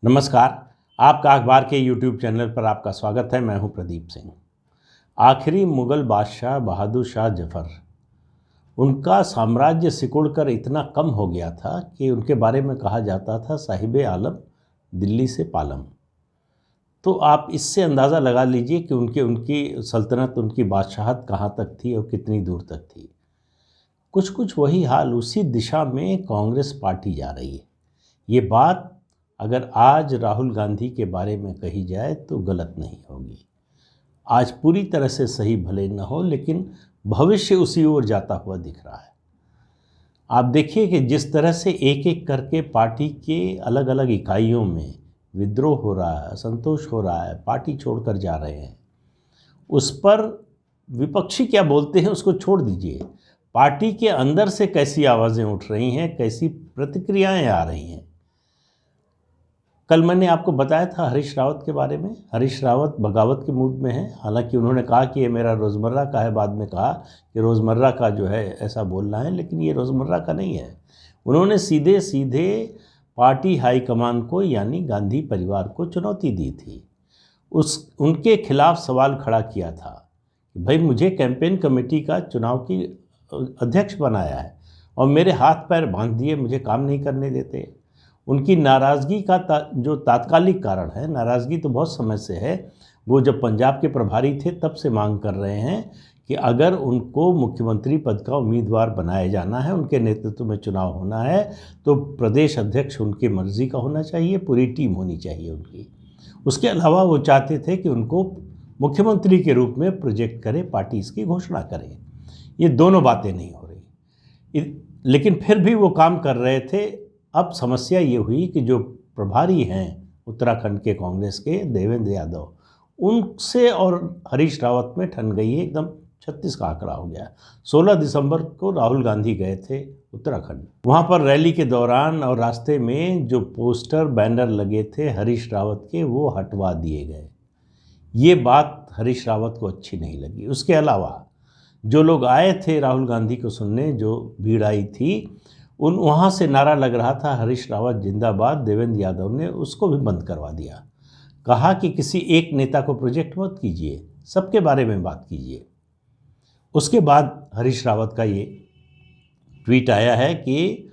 नमस्कार। आपका अखबार के YouTube चैनल पर आपका स्वागत है। मैं हूं प्रदीप सिंह। आखिरी मुग़ल बादशाह बहादुर शाह जफ़र, उनका साम्राज्य सिकुड़कर इतना कम हो गया था कि उनके बारे में कहा जाता था साहिबे आलम दिल्ली से पालम। तो आप इससे अंदाज़ा लगा लीजिए कि उनकी सल्तनत, उनकी बादशाहत कहाँ तक थी और कितनी दूर तक थी। कुछ कुछ वही हाल उसी दिशा में कांग्रेस पार्टी जा रही है। ये बात अगर आज राहुल गांधी के बारे में कही जाए तो गलत नहीं होगी। आज पूरी तरह से सही भले न हो, लेकिन भविष्य उसी ओर जाता हुआ दिख रहा है। आप देखिए कि जिस तरह से एक एक करके पार्टी के अलग अलग इकाइयों में विद्रोह हो रहा है, असंतोष हो रहा है, पार्टी छोड़कर जा रहे हैं, उस पर विपक्षी क्या बोलते हैं उसको छोड़ दीजिए। पार्टी के अंदर से कैसी आवाज़ें उठ रही हैं, कैसी प्रतिक्रियाएं आ रही हैं। कल मैंने आपको बताया था हरीश रावत के बारे में। हरीश रावत बगावत के मूड में है। हालांकि उन्होंने कहा कि ये मेरा रोज़मर्रा का है, बाद में कहा कि रोज़मर्रा का जो है ऐसा बोलना है, लेकिन ये रोज़मर्रा का नहीं है। उन्होंने सीधे सीधे पार्टी हाईकमान को यानी गांधी परिवार को चुनौती दी थी। उनके खिलाफ सवाल खड़ा किया था कि भाई मुझे कैंपेन कमेटी का चुनाव की अध्यक्ष बनाया है और मेरे हाथ पैर बांध दिए, मुझे काम नहीं करने देते। उनकी नाराज़गी का जो तात्कालिक कारण है, नाराज़गी तो बहुत समय से है, वो जब पंजाब के प्रभारी थे तब से मांग कर रहे हैं कि अगर उनको मुख्यमंत्री पद का उम्मीदवार बनाया जाना है, उनके नेतृत्व में चुनाव होना है, तो प्रदेश अध्यक्ष उनकी मर्ज़ी का होना चाहिए, पूरी टीम होनी चाहिए उनकी। उसके अलावा वो चाहते थे कि उनको मुख्यमंत्री के रूप में प्रोजेक्ट करे, पार्टी इसकी घोषणा करे। ये दोनों बातें नहीं हो रही, लेकिन फिर भी वो काम कर रहे थे। अब समस्या ये हुई कि जो प्रभारी हैं उत्तराखंड के कांग्रेस के देवेंद्र यादव, उनसे और हरीश रावत में ठन गई है, एकदम 36 का आंकड़ा हो गया। 16 दिसंबर को राहुल गांधी गए थे उत्तराखंड। वहाँ पर रैली के दौरान और रास्ते में जो पोस्टर बैनर लगे थे हरीश रावत के, वो हटवा दिए गए। ये बात हरीश रावत को अच्छी नहीं लगी। उसके अलावा जो लोग आए थे राहुल गांधी को सुनने, जो भीड़ आई थी, वहाँ से नारा लग रहा था हरीश रावत जिंदाबाद। देवेंद्र यादव ने उसको भी बंद करवा दिया। कहा कि किसी एक नेता को प्रोजेक्ट मत कीजिए, सबके बारे में बात कीजिए। उसके बाद हरीश रावत का ये ट्वीट आया है कि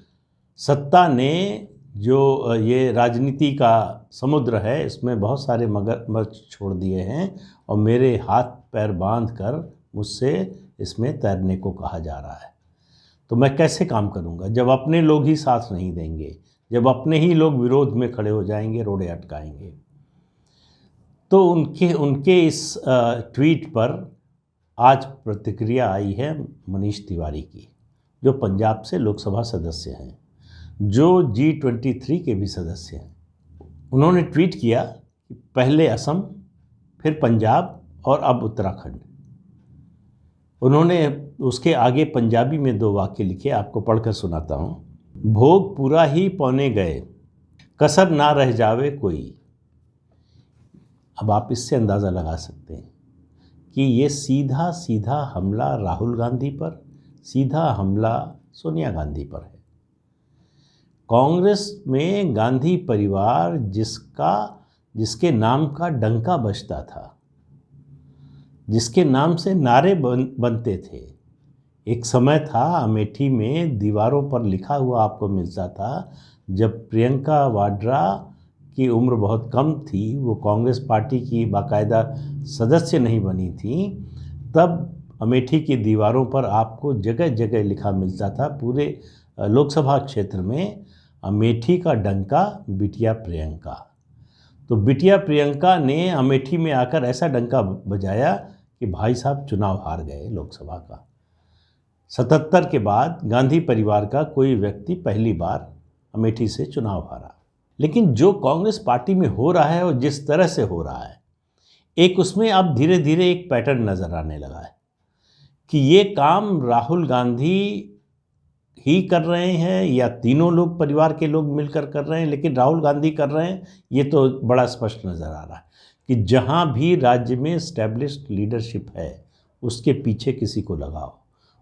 सत्ता ने जो ये राजनीति का समुद्र है, इसमें बहुत सारे मगरमच्छ छोड़ दिए हैं और मेरे हाथ पैर बांध कर मुझसे इसमें तैरने को कहा जा रहा है। तो मैं कैसे काम करूंगा जब अपने लोग ही साथ नहीं देंगे, जब अपने ही लोग विरोध में खड़े हो जाएंगे, रोड़े अटकाएंगे। तो उनके इस ट्वीट पर आज प्रतिक्रिया आई है मनीष तिवारी की, जो पंजाब से लोकसभा सदस्य हैं, जो G23 के भी सदस्य हैं। उन्होंने ट्वीट किया कि पहले असम, फिर पंजाब और अब उत्तराखंड। उन्होंने उसके आगे पंजाबी में 2 वाक्य लिखे, आपको पढ़कर सुनाता हूँ। भोग पूरा ही पौने गए, कसर ना रह जावे कोई। अब आप इससे अंदाज़ा लगा सकते हैं कि ये सीधा सीधा हमला राहुल गांधी पर, सीधा हमला सोनिया गांधी पर है। कांग्रेस में गांधी परिवार जिसके नाम का डंका बजता था, जिसके नाम से नारे बनते थे। एक समय था अमेठी में दीवारों पर लिखा हुआ आपको मिलता था, जब प्रियंका वाड्रा की उम्र बहुत कम थी, वो कांग्रेस पार्टी की बाकायदा सदस्य नहीं बनी थी, तब अमेठी की दीवारों पर आपको जगह जगह लिखा मिलता था, पूरे लोकसभा क्षेत्र में, अमेठी का डंका बिटिया प्रियंका। तो बिटिया प्रियंका ने अमेठी में आकर ऐसा डंका बजाया कि भाई साहब चुनाव हार गए लोकसभा का। 77 के बाद गांधी परिवार का कोई व्यक्ति पहली बार अमेठी से चुनाव हारा। लेकिन जो कांग्रेस पार्टी में हो रहा है और जिस तरह से हो रहा है, एक उसमें अब धीरे धीरे एक पैटर्न नज़र आने लगा है कि ये काम राहुल गांधी ही कर रहे हैं या तीनों लोग, परिवार के लोग मिलकर कर रहे हैं, लेकिन राहुल गांधी कर रहे हैं, ये तो बड़ा स्पष्ट नज़र आ रहा है कि जहाँ भी राज्य में एस्टैब्लिश्ड लीडरशिप है, उसके पीछे किसी को लगाओ,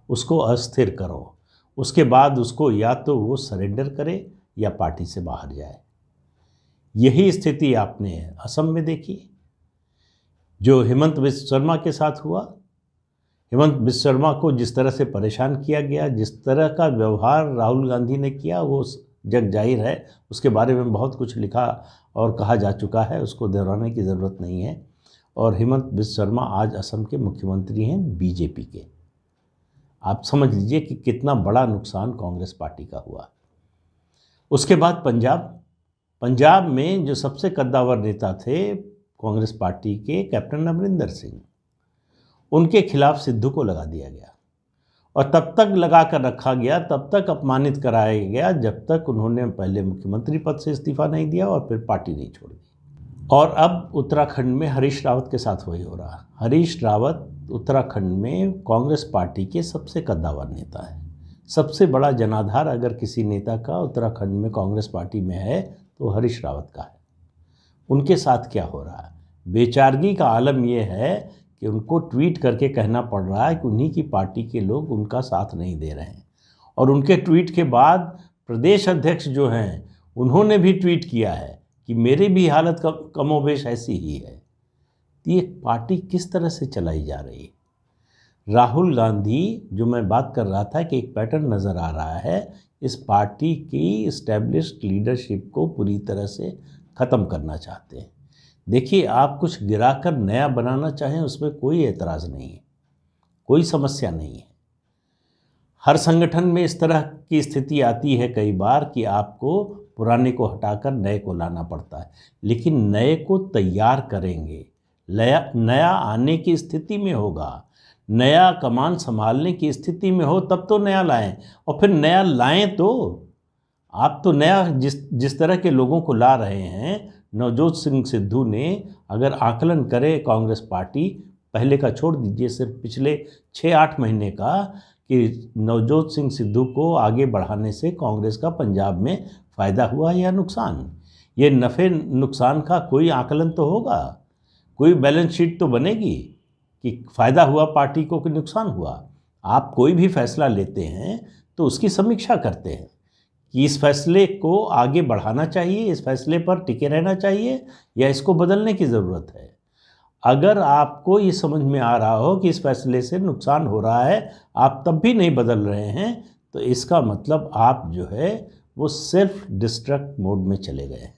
उसको अस्थिर करो, उसके बाद उसको या तो वो सरेंडर करे या पार्टी से बाहर जाए। यही स्थिति आपने असम में देखी, जो हेमंत बिश्व शर्मा के साथ हुआ। हेमंत बिश्व शर्मा को जिस तरह से परेशान किया गया, जिस तरह का व्यवहार राहुल गांधी ने किया, वो जग जाहिर है। उसके बारे में बहुत कुछ लिखा और कहा जा चुका है, उसको दोहराने की ज़रूरत नहीं है। और हेमंत बिश्व शर्मा आज असम के मुख्यमंत्री हैं बीजेपी के। आप समझ लीजिए कि कितना बड़ा नुकसान कांग्रेस पार्टी का हुआ। उसके बाद पंजाब में जो सबसे कद्दावर नेता थे कांग्रेस पार्टी के, कैप्टन अमरिंदर सिंह, उनके खिलाफ सिद्धू को लगा दिया गया और तब तक लगा कर रखा गया, तब तक अपमानित कराया गया जब तक उन्होंने पहले मुख्यमंत्री पद से इस्तीफा नहीं दिया और फिर पार्टी नहीं छोड़ दी। और अब उत्तराखंड में हरीश रावत के साथ वही हो रहा। हरीश रावत उत्तराखंड में कांग्रेस पार्टी के सबसे कद्दावर नेता है। सबसे बड़ा जनाधार अगर किसी नेता का उत्तराखंड में कांग्रेस पार्टी में है तो हरीश रावत का है। उनके साथ क्या हो रहा है? बेचारगी का आलम यह है कि उनको ट्वीट करके कहना पड़ रहा है कि उन्हीं की पार्टी के लोग उनका साथ नहीं दे रहे हैं। और उनके ट्वीट के बाद प्रदेश अध्यक्ष जो हैं उन्होंने भी ट्वीट किया है कि मेरी भी हालत कमोबेश ऐसी ही है। ये पार्टी किस तरह से चलाई जा रही है? राहुल गांधी, जो मैं बात कर रहा था कि एक पैटर्न नज़र आ रहा है, इस पार्टी की इस्टेब्लिश्ड लीडरशिप को पूरी तरह से ख़त्म करना चाहते हैं। देखिए, आप कुछ गिराकर नया बनाना चाहें उसमें कोई एतराज़ नहीं है, कोई समस्या नहीं है। हर संगठन में इस तरह की स्थिति आती है कई बार कि आपको पुराने को हटाकर नए को लाना पड़ता है, लेकिन नए को तैयार करेंगे, नया आने की स्थिति में होगा, नया कमान संभालने की स्थिति में हो तब तो नया लाएं। और फिर नया लाएं तो आप तो नया जिस तरह के लोगों को ला रहे हैं, नवजोत सिंह सिद्धू ने अगर आकलन करे कांग्रेस पार्टी, पहले का छोड़ दीजिए, सिर्फ पिछले 6-8 महीने का, कि नवजोत सिंह सिद्धू को आगे बढ़ाने से कांग्रेस का पंजाब में फ़ायदा हुआ या नुकसान। ये नफ़े नुकसान का कोई आकलन तो होगा, कोई बैलेंस शीट तो बनेगी कि फ़ायदा हुआ पार्टी को कि नुकसान हुआ। आप कोई भी फैसला लेते हैं तो उसकी समीक्षा करते हैं कि इस फैसले को आगे बढ़ाना चाहिए, इस फैसले पर टिके रहना चाहिए या इसको बदलने की ज़रूरत है। अगर आपको ये समझ में आ रहा हो कि इस फैसले से नुकसान हो रहा है, आप तब भी नहीं बदल रहे हैं, तो इसका मतलब आप जो है वो सेल्फ डिस्ट्रक्ट मोड में चले गए हैं।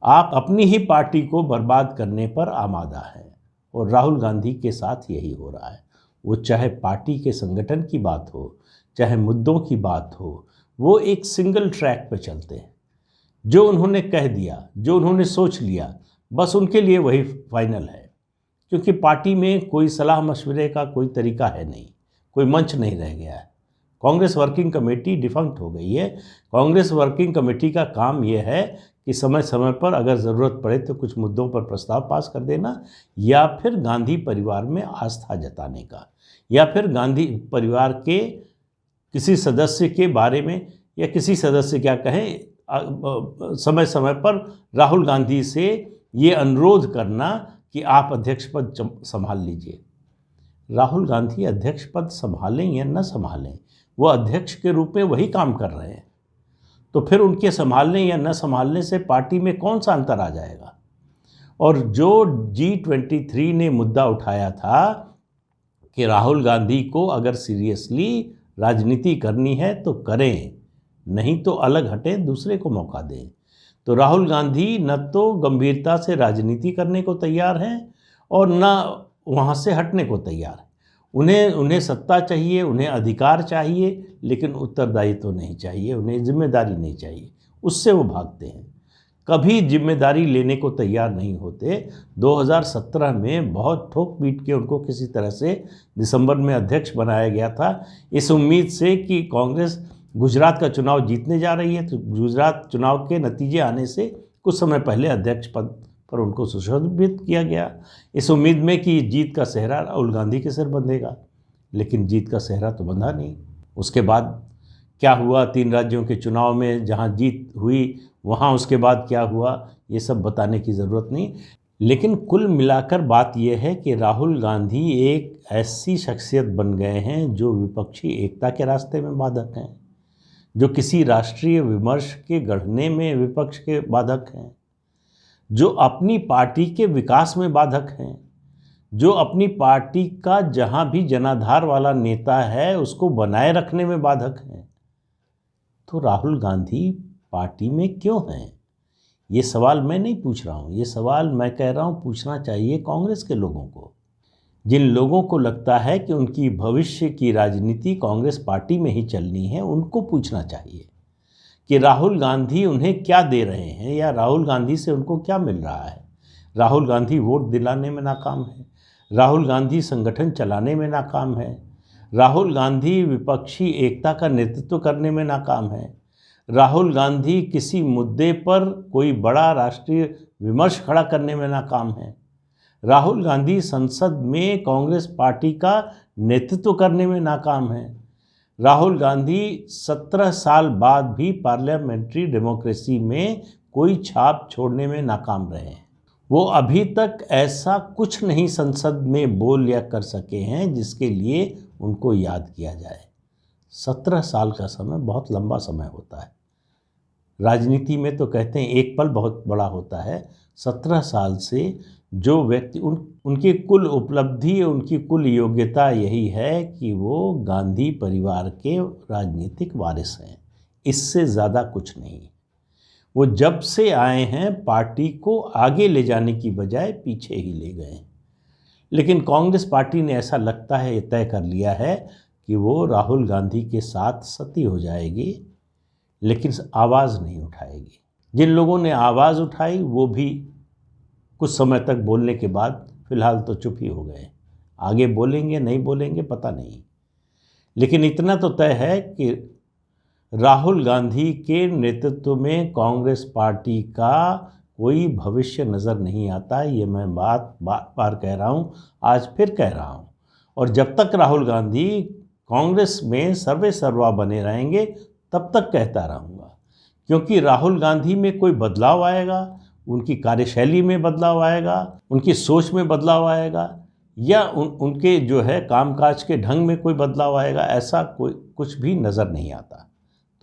आप अपनी ही पार्टी को बर्बाद करने पर आमादा हैं। और राहुल गांधी के साथ यही हो रहा है। वो चाहे पार्टी के संगठन की बात हो, चाहे मुद्दों की बात हो, वो एक सिंगल ट्रैक पे चलते हैं। जो उन्होंने कह दिया, जो उन्होंने सोच लिया, बस उनके लिए वही फाइनल है। क्योंकि पार्टी में कोई सलाह मशवरे का कोई तरीका है नहीं, कोई मंच नहीं रह गया है। कांग्रेस वर्किंग कमेटी डिफंक्ट हो गई है। कांग्रेस वर्किंग कमेटी का काम ये है कि समय समय पर अगर ज़रूरत पड़े तो कुछ मुद्दों पर प्रस्ताव पास कर देना, या फिर गांधी परिवार में आस्था जताने का, या फिर गांधी परिवार के किसी सदस्य के बारे में, या किसी सदस्य क्या कहें, समय समय पर राहुल गांधी से ये अनुरोध करना कि आप अध्यक्ष पद संभाल लीजिए। राहुल गांधी अध्यक्ष पद संभालें या न संभालें, वो अध्यक्ष के रूप में वही काम कर रहे हैं। तो फिर उनके संभालने या न संभालने से पार्टी में कौन सा अंतर आ जाएगा? और जो G23 ने मुद्दा उठाया था कि राहुल गांधी को अगर सीरियसली राजनीति करनी है तो करें, नहीं तो अलग हटें, दूसरे को मौका दें। तो राहुल गांधी न तो गंभीरता से राजनीति करने को तैयार हैं और न वहाँ से हटने को तैयार हैं। उन्हें सत्ता चाहिए, उन्हें अधिकार चाहिए, लेकिन उत्तरदायित्व तो नहीं चाहिए, उन्हें जिम्मेदारी नहीं चाहिए। उससे वो भागते हैं, कभी जिम्मेदारी लेने को तैयार नहीं होते। 2017 में बहुत ठोक पीट के उनको किसी तरह से दिसंबर में अध्यक्ष बनाया गया था, इस उम्मीद से कि कांग्रेस गुजरात का चुनाव जीतने जा रही है। तो गुजरात चुनाव के नतीजे आने से कुछ समय पहले अध्यक्ष पद पर उनको सुशोभित किया गया, इस उम्मीद में कि जीत का सेहरा राहुल गांधी के सिर बंधेगा। लेकिन जीत का सेहरा तो बंधा नहीं। उसके बाद क्या हुआ 3 राज्यों के चुनाव में, जहां जीत हुई वहां उसके बाद क्या हुआ, ये सब बताने की ज़रूरत नहीं। लेकिन कुल मिलाकर बात यह है कि राहुल गांधी एक ऐसी शख्सियत बन गए हैं जो विपक्षी एकता के रास्ते में बाधक हैं, जो किसी राष्ट्रीय विमर्श के गढ़ने में विपक्ष के बाधक हैं, जो अपनी पार्टी के विकास में बाधक हैं, जो अपनी पार्टी का जहां भी जनाधार वाला नेता है उसको बनाए रखने में बाधक हैं, तो राहुल गांधी पार्टी में क्यों हैं? ये सवाल मैं नहीं पूछ रहा हूँ, ये सवाल मैं कह रहा हूँ पूछना चाहिए कांग्रेस के लोगों को। जिन लोगों को लगता है कि उनकी भविष्य की राजनीति कांग्रेस पार्टी में ही चलनी है, उनको पूछना चाहिए कि राहुल गांधी उन्हें क्या दे रहे हैं या राहुल गांधी से उनको क्या मिल रहा है। राहुल गांधी वोट दिलाने में नाकाम है, राहुल गांधी संगठन चलाने में नाकाम है, राहुल गांधी विपक्षी एकता का नेतृत्व करने में नाकाम है, राहुल गांधी किसी मुद्दे पर कोई बड़ा राष्ट्रीय विमर्श खड़ा करने में नाकाम है, राहुल गांधी संसद में कांग्रेस पार्टी का नेतृत्व करने में नाकाम है, राहुल गांधी 17 साल बाद भी पार्लियामेंट्री डेमोक्रेसी में कोई छाप छोड़ने में नाकाम रहे हैं। वो अभी तक ऐसा कुछ नहीं संसद में बोल या कर सके हैं जिसके लिए उनको याद किया जाए। 17 साल का समय बहुत लंबा समय होता है। राजनीति में तो कहते हैं एक पल बहुत बड़ा होता है। 17 साल से जो व्यक्ति उनकी कुल उपलब्धि, उनकी कुल योग्यता यही है कि वो गांधी परिवार के राजनीतिक वारिस हैं, इससे ज़्यादा कुछ नहीं। वो जब से आए हैं पार्टी को आगे ले जाने की बजाय पीछे ही ले गए। लेकिन कांग्रेस पार्टी ने ऐसा लगता है ये तय कर लिया है कि वो राहुल गांधी के साथ सती हो जाएगी, लेकिन आवाज़ नहीं उठाएगी। जिन लोगों ने आवाज़ उठाई वो भी कुछ समय तक बोलने के बाद फिलहाल तो चुप ही हो गए। आगे बोलेंगे नहीं बोलेंगे पता नहीं, लेकिन इतना तो तय है कि राहुल गांधी के नेतृत्व में कांग्रेस पार्टी का कोई भविष्य नज़र नहीं आता। ये मैं बार बार कह रहा हूँ, आज फिर कह रहा हूँ। और जब तक राहुल गांधी कांग्रेस में सर्वे सर्वा बने रहेंगे तब तक कहता रहूँगा, क्योंकि राहुल गांधी में कोई बदलाव आएगा, उनकी कार्यशैली में बदलाव आएगा, उनकी सोच में बदलाव आएगा, या उनके जो है कामकाज के ढंग में कोई बदलाव आएगा, ऐसा कोई कुछ भी नज़र नहीं आता।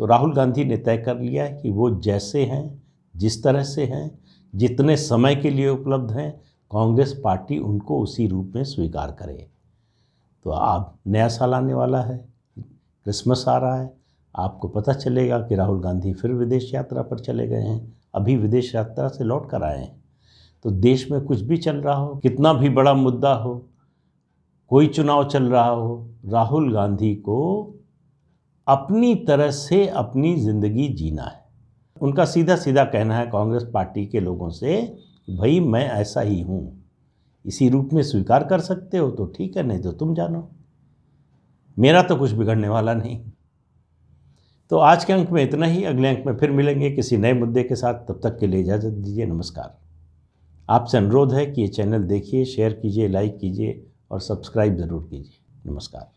तो राहुल गांधी ने तय कर लिया है कि वो जैसे हैं, जिस तरह से हैं, जितने समय के लिए उपलब्ध हैं, कांग्रेस पार्टी उनको उसी रूप में स्वीकार करे। तो अब नया साल आने वाला है, क्रिसमस आ रहा है, आपको पता चलेगा कि राहुल गांधी फिर विदेश यात्रा पर चले गए हैं। अभी विदेश यात्रा से लौट कर आए हैं। तो देश में कुछ भी चल रहा हो, कितना भी बड़ा मुद्दा हो, कोई चुनाव चल रहा हो, राहुल गांधी को अपनी तरह से अपनी ज़िंदगी जीना है। उनका सीधा सीधा कहना है कांग्रेस पार्टी के लोगों से, भाई मैं ऐसा ही हूँ, इसी रूप में स्वीकार कर सकते हो तो ठीक है, नहीं तो तुम जानो, मेरा तो कुछ बिगड़ने वाला नहीं। तो आज के अंक में इतना ही। अगले अंक में फिर मिलेंगे किसी नए मुद्दे के साथ। तब तक के लिए इजाज़त दीजिए, नमस्कार। आपसे अनुरोध है कि ये चैनल देखिए, शेयर कीजिए, लाइक कीजिए और सब्सक्राइब ज़रूर कीजिए। नमस्कार।